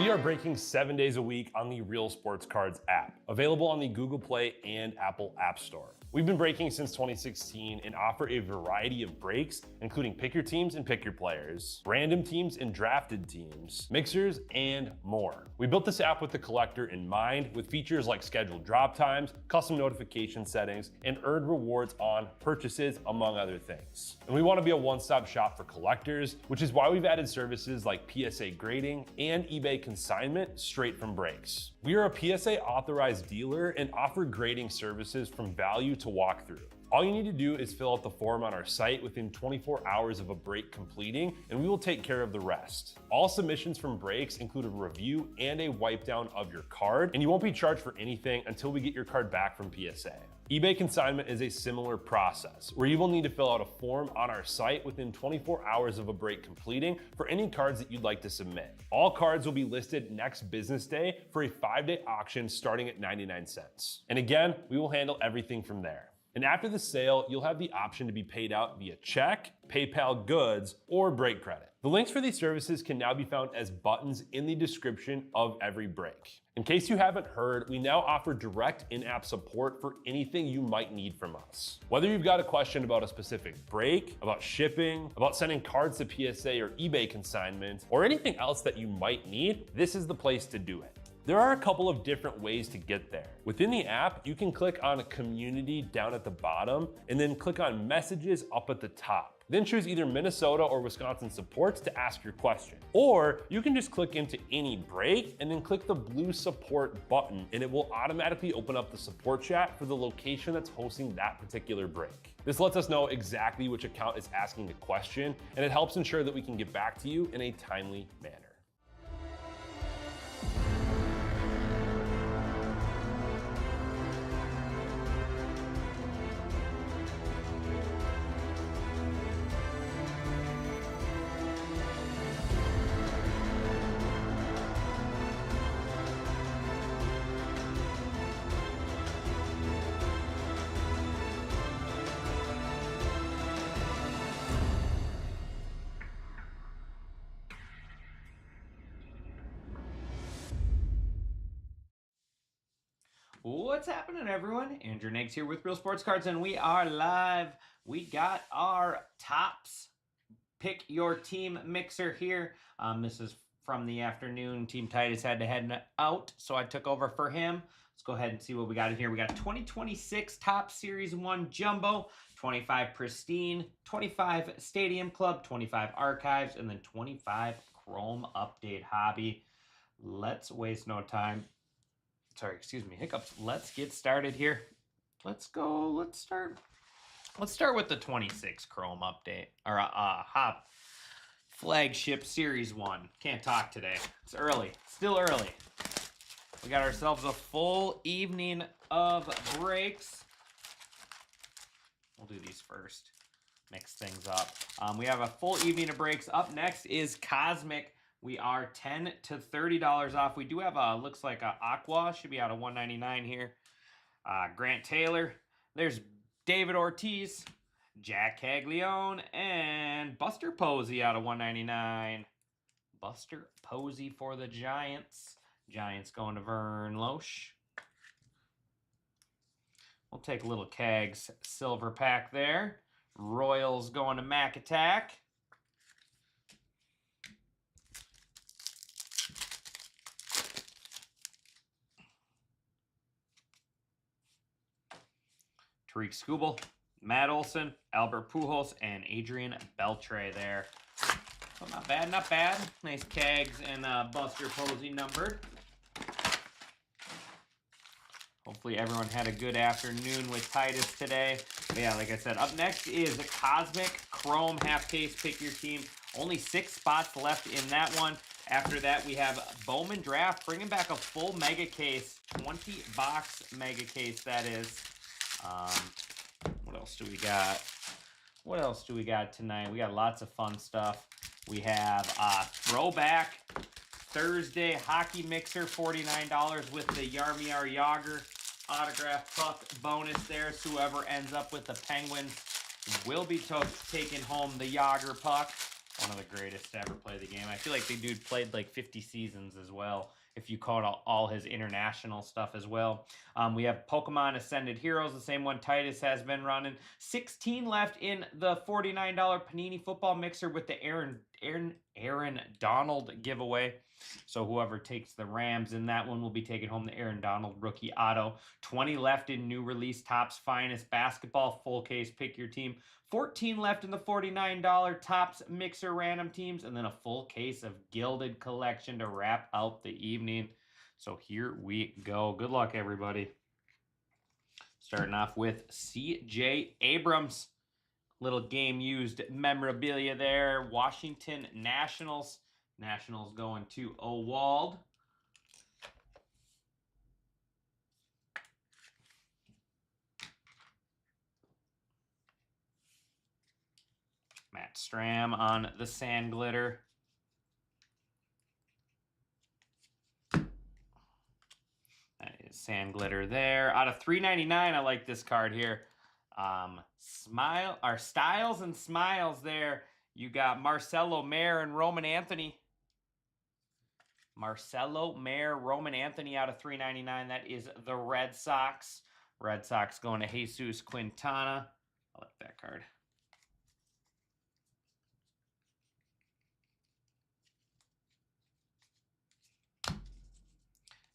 We are breaking 7 days a week on the Real Sports Cards app, available on the Google Play and Apple App Store. We've been breaking since 2016 and offer a variety of breaks, including pick your teams and pick your players, random teams and drafted teams, mixers, and more. We built this app with the collector in mind, with features like scheduled drop times, custom notification settings, and earned rewards on purchases, among other things. And we want to be a one-stop shop for collectors, which is why we've added services like PSA grading and eBay consignment straight from breaks. We are a PSA authorized dealer and offer grading services from value to walk through. All you need to do is fill out the form on our site within 24 hours of a break completing, and we will take care of the rest. All submissions from breaks include a review and a wipe down of your card, and you won't be charged for anything until we get your card back from PSA. eBay consignment is a similar process, where you will need to fill out a form on our site within 24 hours of a break completing for any cards that you'd like to submit. All cards will be listed next business day for a 5-day auction starting at 99 cents. And again, we will handle everything from there. And after the sale, you'll have the option to be paid out via check, PayPal goods, or break credit. The links for these services can now be found as buttons in the description of every break. In case you haven't heard, we now offer direct in-app support for anything you might need from us. Whether you've got a question about a specific break, about shipping, about sending cards to PSA or eBay consignment, or anything else that you might need, this is the place to do it. There are a couple of different ways to get there. Within the app, you can click on Community down at the bottom and then click on Messages up at the top. Then choose either Minnesota or Wisconsin supports to ask your question. Or you can just click into any break and then click the blue support button, and it will automatically open up the support chat for the location that's hosting that particular break. This lets us know exactly which account is asking the question, and it helps ensure that we can get back to you in a timely manner. What's happening, everyone? Andrew Naggs here with Real Sports Cards, and we are live. We got our Topps Pick Your Team mixer here. This is from the afternoon. Team Titus had to head out, so I took over for him. Let's go ahead and see what we got in here. We got 2026 Topps Series 1 Jumbo, 25 Pristine, 25 Stadium Club, 25 Archives, and then 25 Chrome Update Hobby. Let's waste no time. Sorry, excuse me, hiccups. Let's get started here. Let's go. Let's start with the 26 Chrome update, or Hop Flagship Series 1. Can't talk today. It's early. Still early. We got ourselves a full evening of breaks. We'll do these first. Mix things up. We have a full evening of breaks. Up next is Cosmic. We are $10 to $30 off. We do have looks like a Aqua, should be out of $199 here. Grant Taylor. There's David Ortiz, Jack Caglione, and Buster Posey out of $199. Buster Posey for the Giants. Giants going to Vern Loesch. We'll take a little Cags silver pack there. Royals going to Mac Attack. Tariq Skubal, Matt Olson, Albert Pujols, and Adrian Beltre there. So not bad, not bad. Nice Cags and Buster Posey numbered. Hopefully everyone had a good afternoon with Titus today. But yeah, like I said, up next is a Cosmic Chrome half case. Pick your team. Only 6 spots left in that one. After that, we have Bowman Draft, bringing back a full mega case, 20-box mega case, that is. What else do we got? What else do we got tonight? We got lots of fun stuff. We have Throwback Thursday Hockey Mixer, $49 with the Jaromir Jagr autograph puck bonus there. So whoever ends up with the Penguins will be taking home the Jagr puck. One of the greatest to ever play the game. I feel like the dude played like 50 seasons as well, if you count all his international stuff as well. We have Pokemon Ascended Heroes, the same one Titus has been running. 16 left in the $49 Panini Football Mixer with the Aaron Donald giveaway. So whoever takes the Rams in that one will be taking home the Aaron Donald rookie auto. 20 left in new release Topps Finest Basketball full case pick your team. 14 left in the $49 Topps Mixer random teams, and then a full case of Gilded Collection to wrap out the evening. So here we go. Good luck, everybody. Starting off with C.J. Abrams. Little game used memorabilia there. Washington Nationals. Nationals going to Owald. Matt Stram on the Sand Glitter. That is Sand Glitter there. Out of $3.99, I like this card here. Styles and Smiles there. You got Marcelo Mayer and Roman Anthony. Marcelo Mayer, Roman Anthony out of $3.99. That is the Red Sox. Red Sox going to Jesus Quintana. I like that card.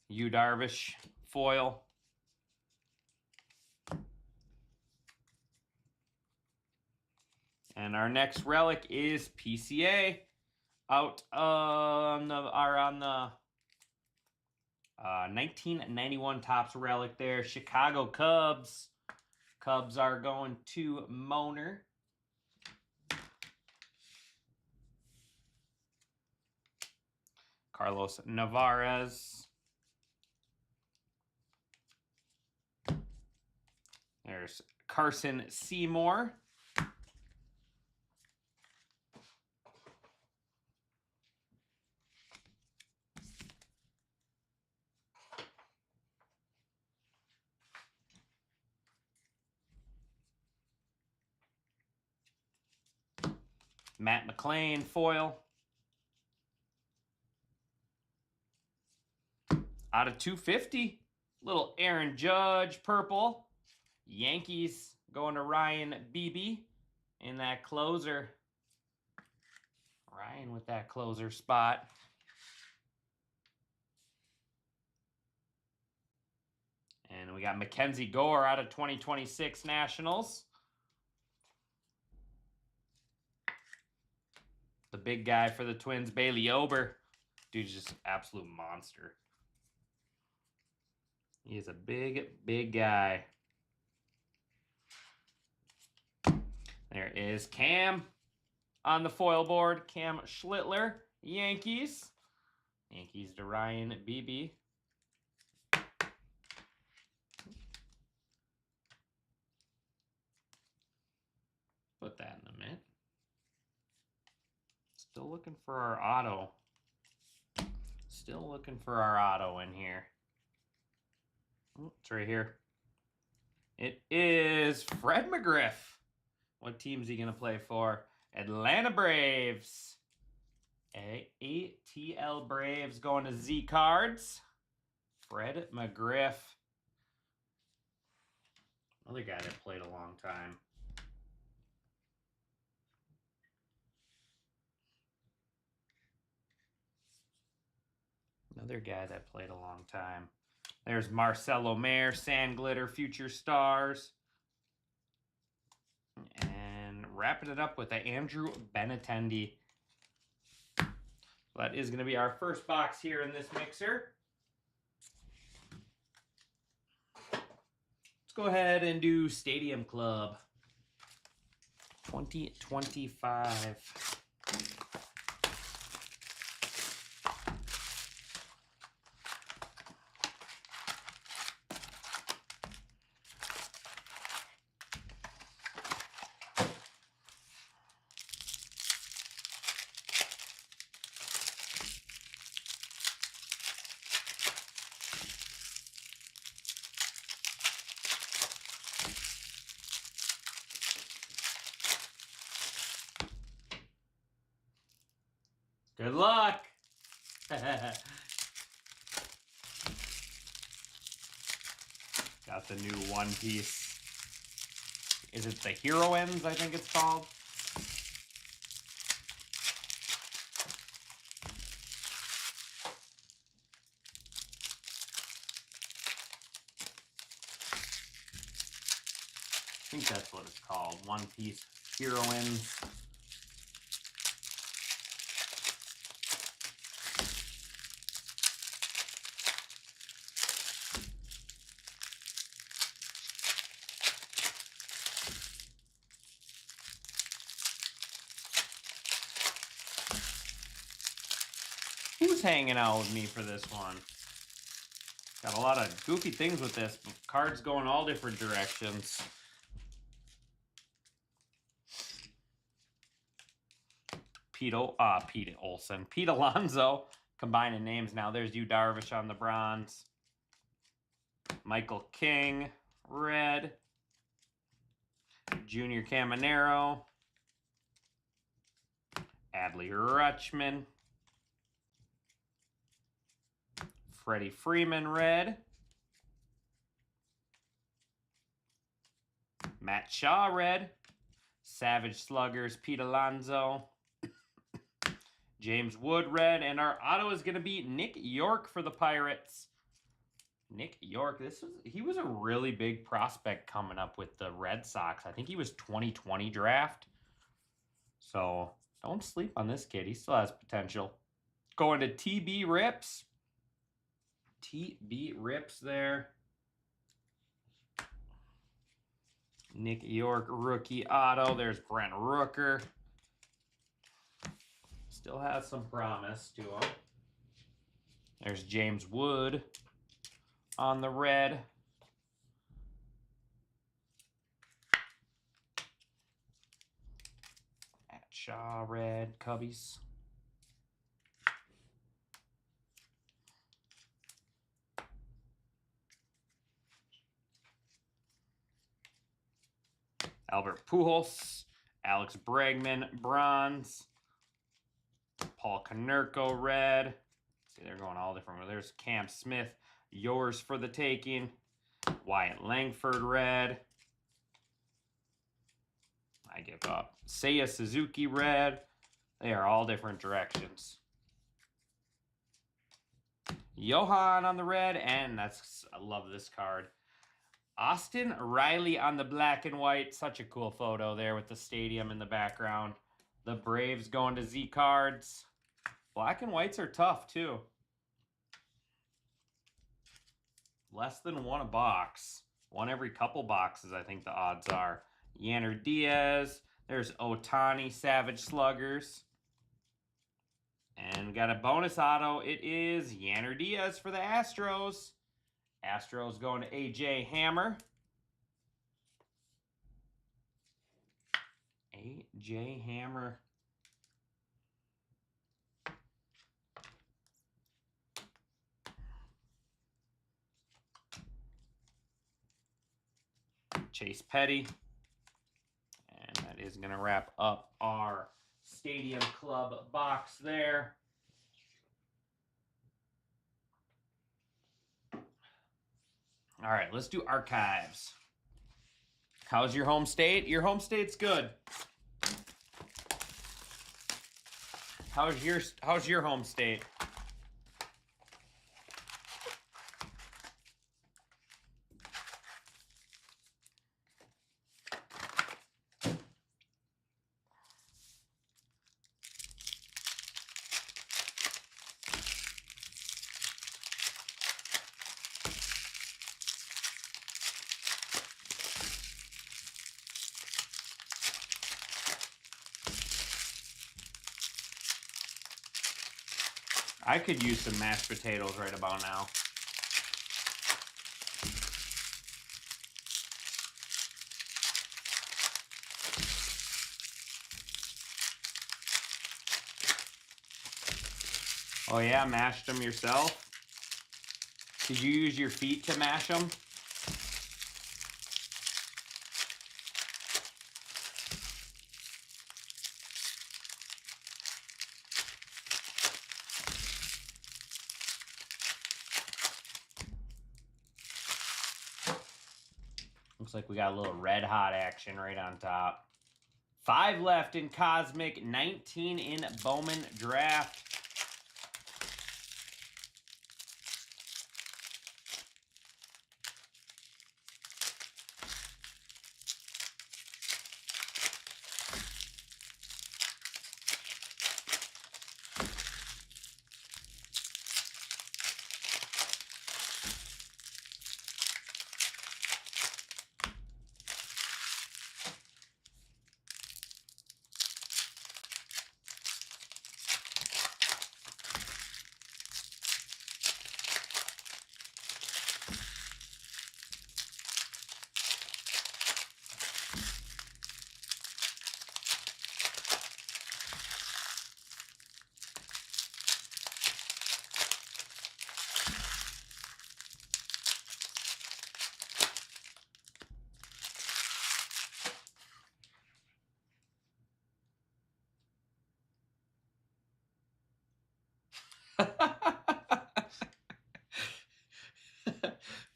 Yu Darvish foil. And our next relic is PCA out on the 1991 Topps relic there. Chicago Cubs. Cubs are going to Moner. Carlos Navarez. There's Carson Seymour. Matt McLain foil. Out of 250, little Aaron Judge purple. Yankees going to Ryan Beebe in that closer. Ryan with that closer spot. And we got Mackenzie Gore out of 2026 Nationals. The big guy for the Twins, Bailey Ober. Dude's just an absolute monster. He is a big, big guy. There is Cam on the foil board. Cam Schlittler, Yankees. Yankees to Ryan Beebe. Put that in a minute. Still looking for our auto. Still looking for our auto in here. Oh, it's right here. It is Fred McGriff. What team is he going to play for? Atlanta Braves. ATL Braves going to Z Cards. Fred McGriff. Another guy that played a long time. Another guy that played a long time. There's Marcelo Mayer, Sand Glitter, Future Stars. And wrapping it up with the Andrew Benintendi. So that is going to be our first box here in this mixer. Let's go ahead and do Stadium Club 2025. Good luck. Got the new One Piece. Is it the Hero Ends, I think it's called? I think that's what it's called. One Piece Hero Ends. Who's hanging out with me for this one? Got a lot of goofy things with this. Cards going all different directions. Pete Olsen. Pete Alonso. Combining names now. There's Yu Darvish on the bronze. Michael King. Red. Junior Caminero. Adley Rutschman. Freddie Freeman, red. Matt Shaw, red. Savage Sluggers, Pete Alonso. James Wood, red. And our auto is going to be Nick York for the Pirates. Nick York, he was a really big prospect coming up with the Red Sox. I think he was 2020 draft. So don't sleep on this kid. He still has potential. Going to TB Rips. TB Rips there. Nick York rookie auto. There's Brent Rooker. Still has some promise to him. There's James Wood on the red. Matt Shaw red. Cubbies. Albert Pujols, Alex Bregman, bronze. Paul Konerko, red. See, they're going all different. There's Cam Smith, yours for the taking. Wyatt Langford, red. I give up. Seiya Suzuki, red. They are all different directions. Johan on the red, and I love this card. Austin Riley on the black and white. Such a cool photo there with the stadium in the background. The Braves going to Z cards. Black and whites are tough too. Less than one a box. One every couple boxes, I think the odds are. Yanner Diaz. There's Ohtani Savage Sluggers. And got a bonus auto. It is Yanner Diaz for the Astros. Astros going to AJ Hammer. AJ Hammer. Chase Petty. And that is going to wrap up our Stadium Club box there. All right, let's do archives. How's your home state? Your home state's good. How's your home state? I could use some mashed potatoes right about now. Oh yeah, mashed them yourself? Did you use your feet to mash them? like we got a little red hot action right on top. 5 left in Cosmic, 19 in Bowman Draft.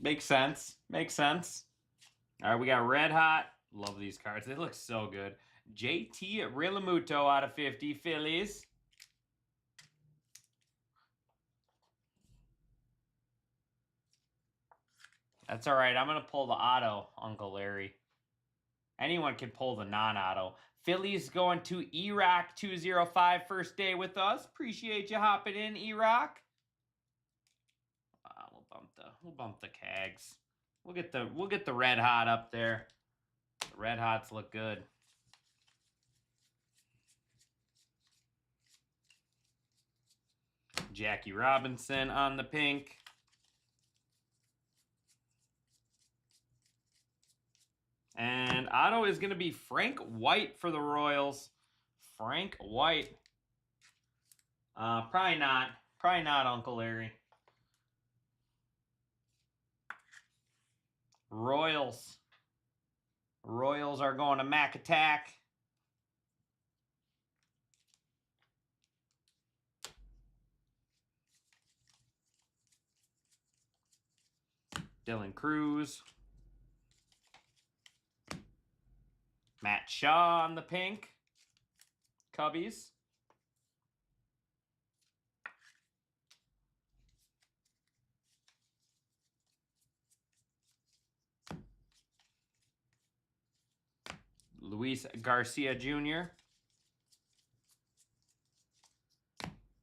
Makes sense. Makes sense. All right, we got Red Hot. Love these cards. They look so good. JT Realmuto out of 50, Phillies. That's all right. I'm going to pull the auto, Uncle Larry. Anyone can pull the non-auto. Phillies going to E-Rock 205 first day with us. Appreciate you hopping in, E-Rock. We'll bump the Cags. We'll get the Red Hot up there. The Red Hots look good. Jackie Robinson on the pink. And auto is going to be Frank White for the Royals. Frank White. Probably not. Probably not, Uncle Larry. Royals. Royals are going to Mac Attack. Dylan Cruz. Matt Shaw on the pink. Cubbies. Luis Garcia Jr.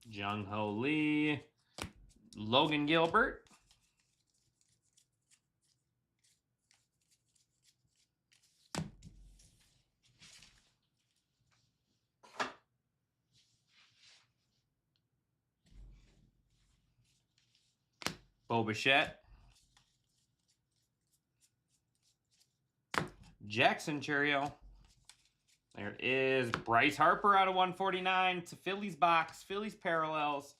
Jung Ho Lee. Logan Gilbert. Bo Bichette. Jackson Churio. There it is. Bryce Harper out of 149. It's a Phillies box. Phillies parallels.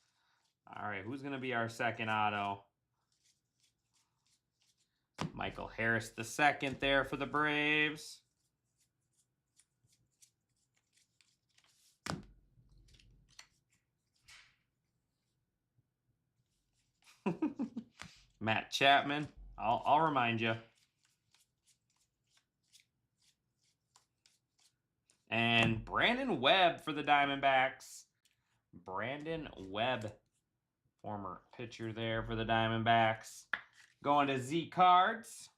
All right, who's going to be our second auto? Michael Harris the second there for the Braves. Matt Chapman. I'll remind you. And Brandon Webb for the Diamondbacks. Brandon Webb, former pitcher there for the Diamondbacks. Going to Z Cards.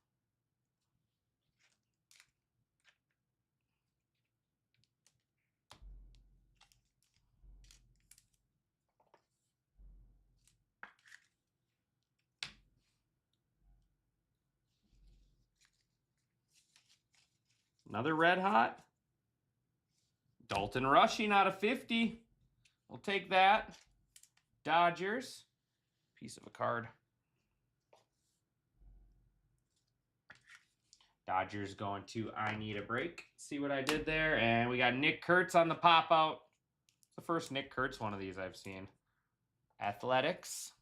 Another Red Hot. Dalton Rushing out of 50. We'll take that. Dodgers. Piece of a card. Dodgers going to I Need a Break. See what I did there? And we got Nick Kurtz on the pop-out. It's the first Nick Kurtz one of these I've seen. Athletics.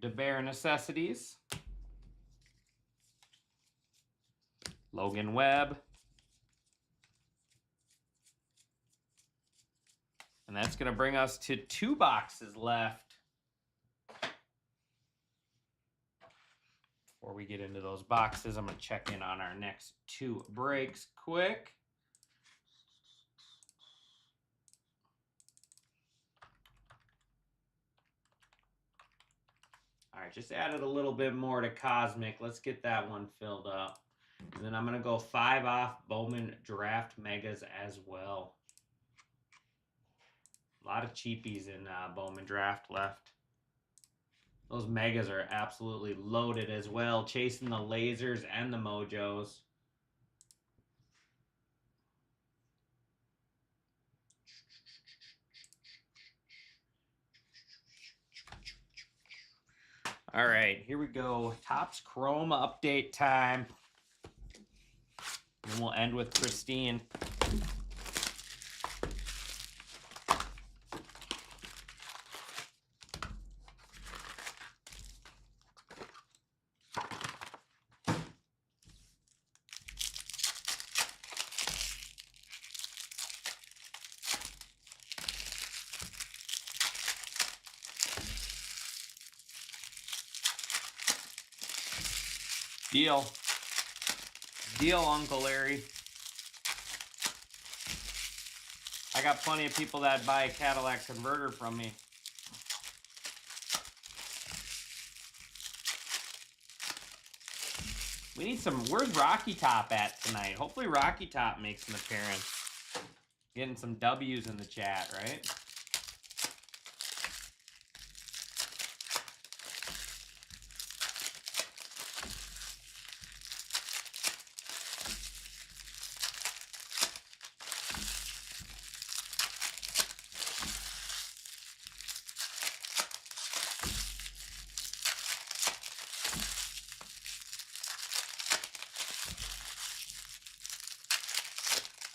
DeBear Necessities. Logan Webb. And that's going to bring us to 2 boxes left Before we get into those boxes, I'm going to check in on our next 2 breaks quick. All right, just added a little bit more to Cosmic. Let's get that one filled up. And then I'm going to go 5 off Bowman Draft Megas as well. A lot of cheapies in Bowman Draft left. Those Megas are absolutely loaded as well, chasing the lasers and the mojos. All right, here we go. Topps Chrome update time. And we'll end with Pristine. Deal. Deal, Uncle Larry. I got plenty of people that buy a Cadillac converter from me. We need some... Where's Rocky Top at tonight? Hopefully Rocky Top makes an appearance. Getting some W's in the chat, right?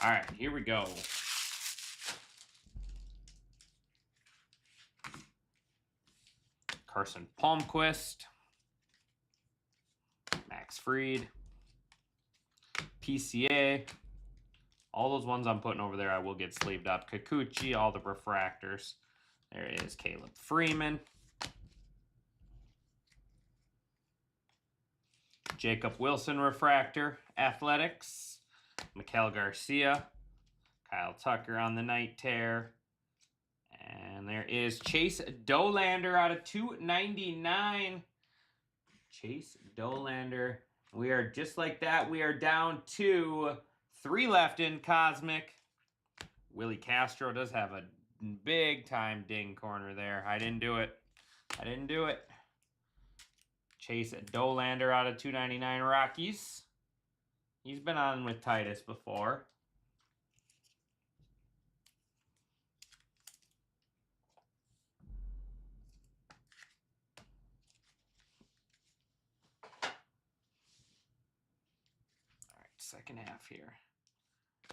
All right, here we go. Carson Palmquist, Max Fried, PCA. All those ones I'm putting over there I will get sleeved up. Kikuchi, all the refractors. There is Caleb Freeman. Jacob Wilson refractor, Athletics. Miguel Garcia, Kyle Tucker on the night tear. And there is Chase Dollander out of 299. Chase Dollander. We are just like that. We are down to 3 left in Cosmic. Willie Castro does have a big time ding corner there. I didn't do it. I didn't do it. Chase Dollander out of 299 Rockies. He's been on with Titus before. All right, second half here.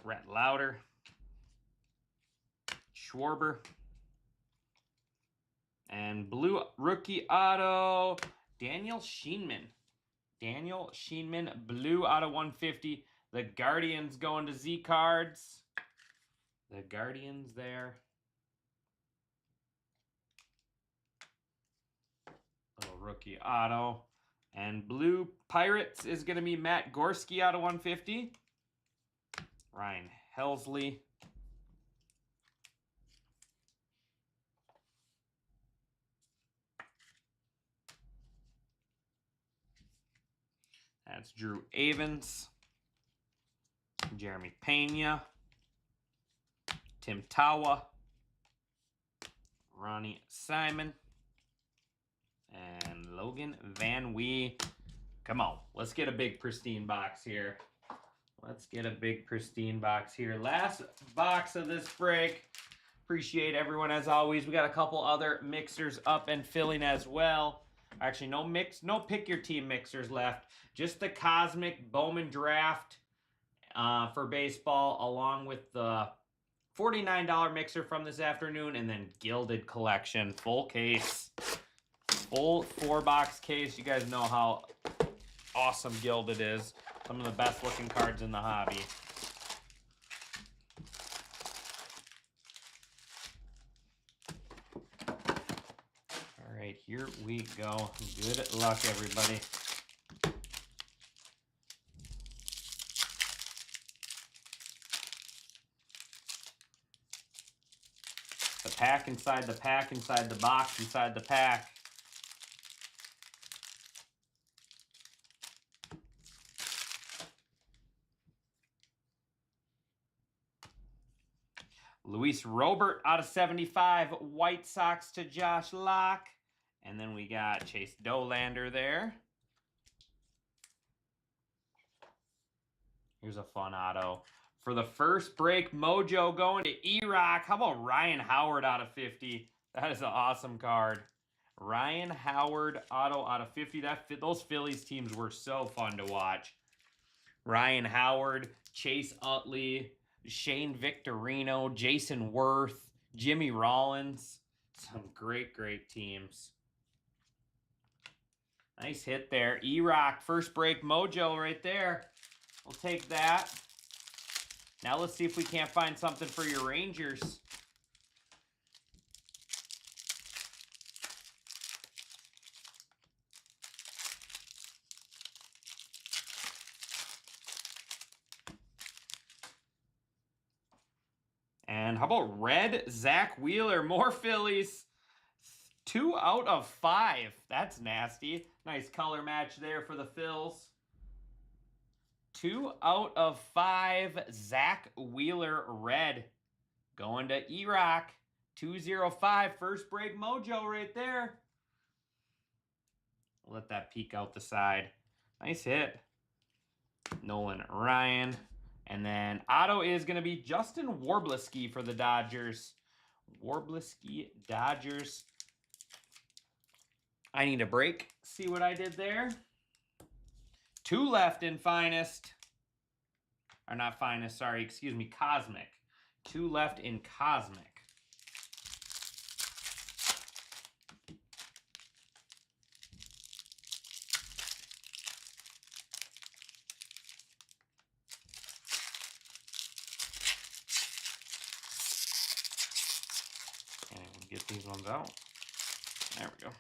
Rhett Lauder. Schwarber. And blue rookie auto, Daniel Sheenman. Daniel Sheenman, blue out of 150. The Guardians going to Z Cards. The Guardians there. Little rookie auto. And blue Pirates is going to be Matt Gorski out of 150. Ryan Helsley. That's Drew Avens, Jeremy Pena, Tim Tawa, Ronnie Simon, and Logan Van Wee. Come on, let's get a big pristine box here. Let's get a big pristine box here. Last box of this break. Appreciate everyone as always. We got a couple other mixers up and filling as well. Actually, no pick your team mixers left. Just the Cosmic Bowman Draft for baseball, along with the $49 mixer from this afternoon, and then Gilded Collection, full case, full 4-box case. You guys know how awesome Gilded is. Some of the best looking cards in the hobby. All right, here we go. Good luck, everybody. pack inside the pack, inside the box, inside the pack. Luis Robert out of 75. White Sox to Josh Locke. And then we got Chase Dolander there. Here's a fun auto. For the first break, Mojo going to E-Rock. How about Ryan Howard out of 50? That is an awesome card. Ryan Howard auto out of 50. Those Phillies teams were so fun to watch. Ryan Howard, Chase Utley, Shane Victorino, Jason Worth, Jimmy Rollins. Some great, great teams. Nice hit there. E-Rock, first break Mojo right there. We'll take that. Now let's see if we can't find something for your Rangers. And how about red Zach Wheeler? More Phillies. 2 out of 5. That's nasty. Nice color match there for the Phils. 2 out of 5. Zach Wheeler red. Going to E-Rock. 205. First break Mojo right there. Let that peek out the side. Nice hit. Nolan Ryan. And then auto is going to be Justin Warblisky for the Dodgers. Warblisky, Dodgers. I need a break. See what I did there? 2 left in Finest. Or not Finest, sorry, excuse me, Cosmic. 2 left in Cosmic. Get these ones out. There we go.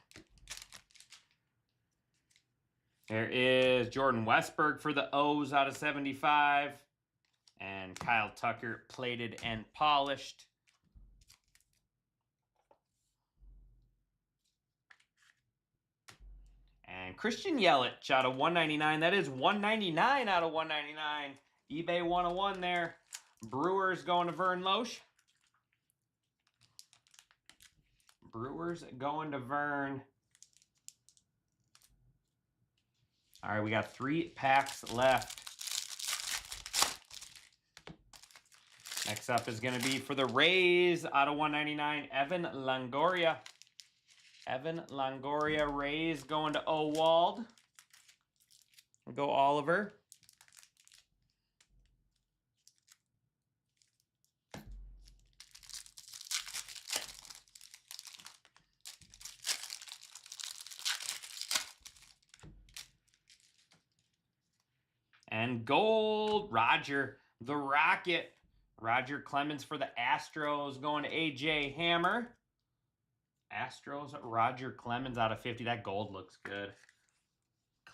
There is Jordan Westberg for the O's out of 75. And Kyle Tucker plated and polished. And Christian Yelich out of 199. That is 199 out of 199. eBay 101 there. Brewers going to Vern Loesch. Brewers going to Vern. All right, we got 3 packs left. Next up is going to be for the Rays out of 199, Evan Longoria. Evan Longoria, Rays going to Owald. We'll go Oliver. And gold, Roger the Rocket. Roger Clemens for the Astros going to AJ Hammer. Astros, Roger Clemens out of 50. That gold looks good.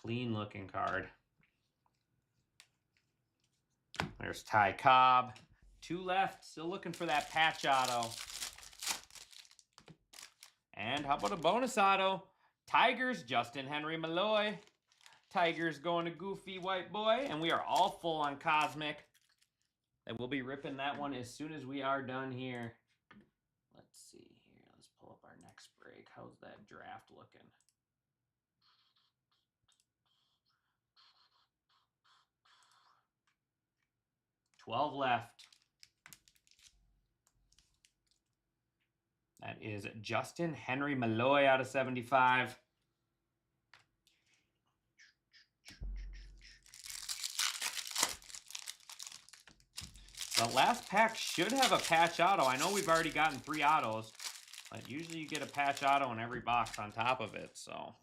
Clean looking card. There's Ty Cobb. 2 left. Still looking for that patch auto. And how about a bonus auto? Tigers, Justin Henry Malloy. Tigers going to Goofy White Boy. And we are all full on Cosmic. And we'll be ripping that one as soon as we are done here. Let's see here. Let's pull up our next break. How's that draft looking? $12 left. That is Justin Henry Malloy out of 75. The last pack should have a patch auto. I know we've already gotten 3 autos, but usually you get a patch auto in every box on top of it. So,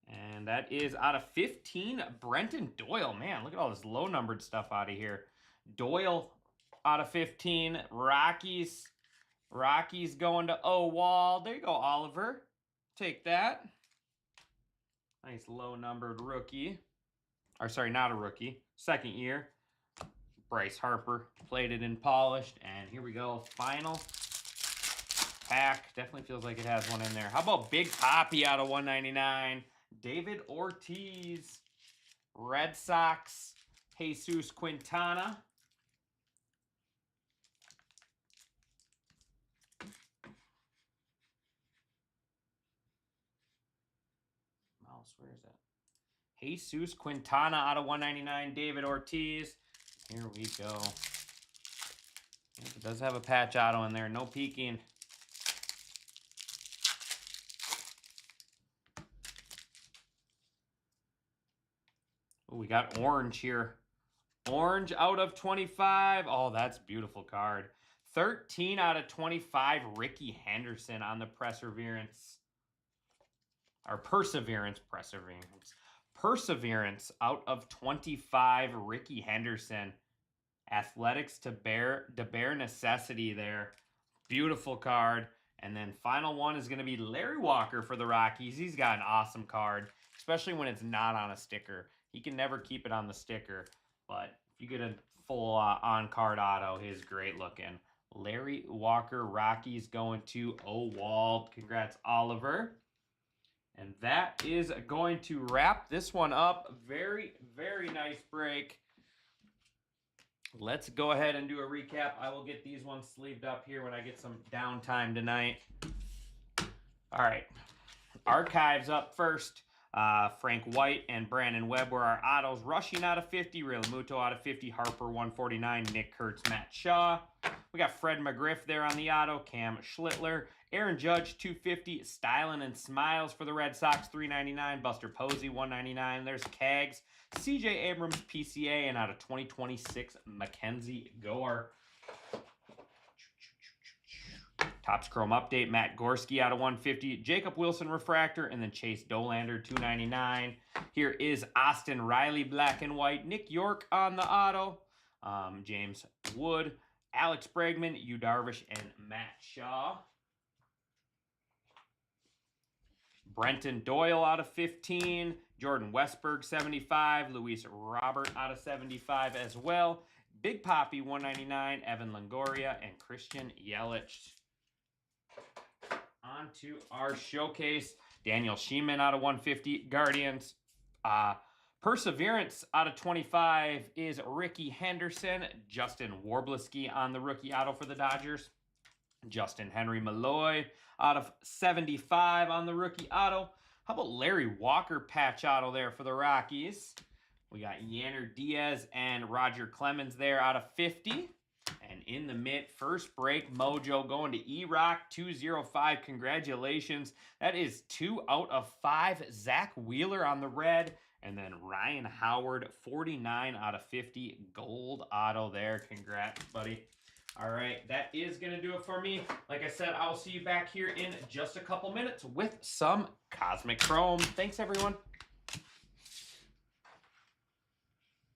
and that is out of 15, Brenton Doyle. Man, look at all this low-numbered stuff out of here. Doyle out of 15, Rockies. Rockies going to Owald. There you go, Oliver. Take that. Nice low-numbered rookie. Or sorry, not a rookie. Second year. Bryce Harper, plated and polished. And here we go, final pack. Definitely feels like it has one in there. How about Big Poppy out of 199? David Ortiz. Red Sox. Jesus Quintana. Mouse, where is that? Jesus Quintana out of 199. David Ortiz. Here we go. It does have a patch auto in there. No peeking. Ooh, we got orange here. Orange out of 25. Oh, that's a beautiful card. 13 out of 25. Ricky Henderson on the Perseverance. Or Perseverance. Perseverance out of 25. Ricky Henderson. Athletics to bare necessity there. Beautiful card. And then final one is going to be Larry Walker for the Rockies. He's got an awesome card, especially when it's not on a sticker. He can never keep it on the sticker, but if you get a full on-card auto, he's great looking. Larry Walker, Rockies going to Owald. Congrats, Oliver. And that is going to wrap this one up. Very, very nice break. Let's go ahead and do a recap. I will get these ones sleeved up here when I get some downtime tonight. All right. Archives up first. Frank White and Brandon Webb were our autos. Rushing out of 50. Real Muto out of 50. Harper 149. Nick Kurtz, Matt Shaw. We got Fred McGriff there on the auto. Cam Schlittler. Aaron Judge 250. Stylen and Smiles for the Red Sox 399. Buster Posey 199. There's Kags. CJ Abrams PCA, and out of 2026 Mackenzie Gore. Topps Chrome update, Matt Gorski out of 150, Jacob Wilson refractor, and then Chase Dolander 299. Here is Austin Riley black and white, Nick York on the auto, James Wood, Alex Bregman, Yu Darvish, and Matt Shaw. Brenton Doyle out of 15. Jordan Westberg 75. Luis Robert out of 75 as well. Big Poppy 199. Evan Longoria and Christian Yelich. On to our showcase. Daniel Sheeman out of 150. Guardians. Perseverance out of 25 is Ricky Henderson. Justin Warbleski on the rookie auto for the Dodgers. Justin Henry Malloy out of 75 on the rookie auto. How about Larry Walker patch auto there for the Rockies? We got Yanner Diaz and Roger Clemens there out of 50. And in the mid, first break mojo going to E-Rock 205. Congratulations. That is 2 out of 5. Zach Wheeler on the red. And then Ryan Howard 49 out of 50. Gold auto there. Congrats, buddy. All right, that is going to do it for me. Like I said, I will see you back here in just a couple minutes with some Cosmic Chrome. Thanks, everyone.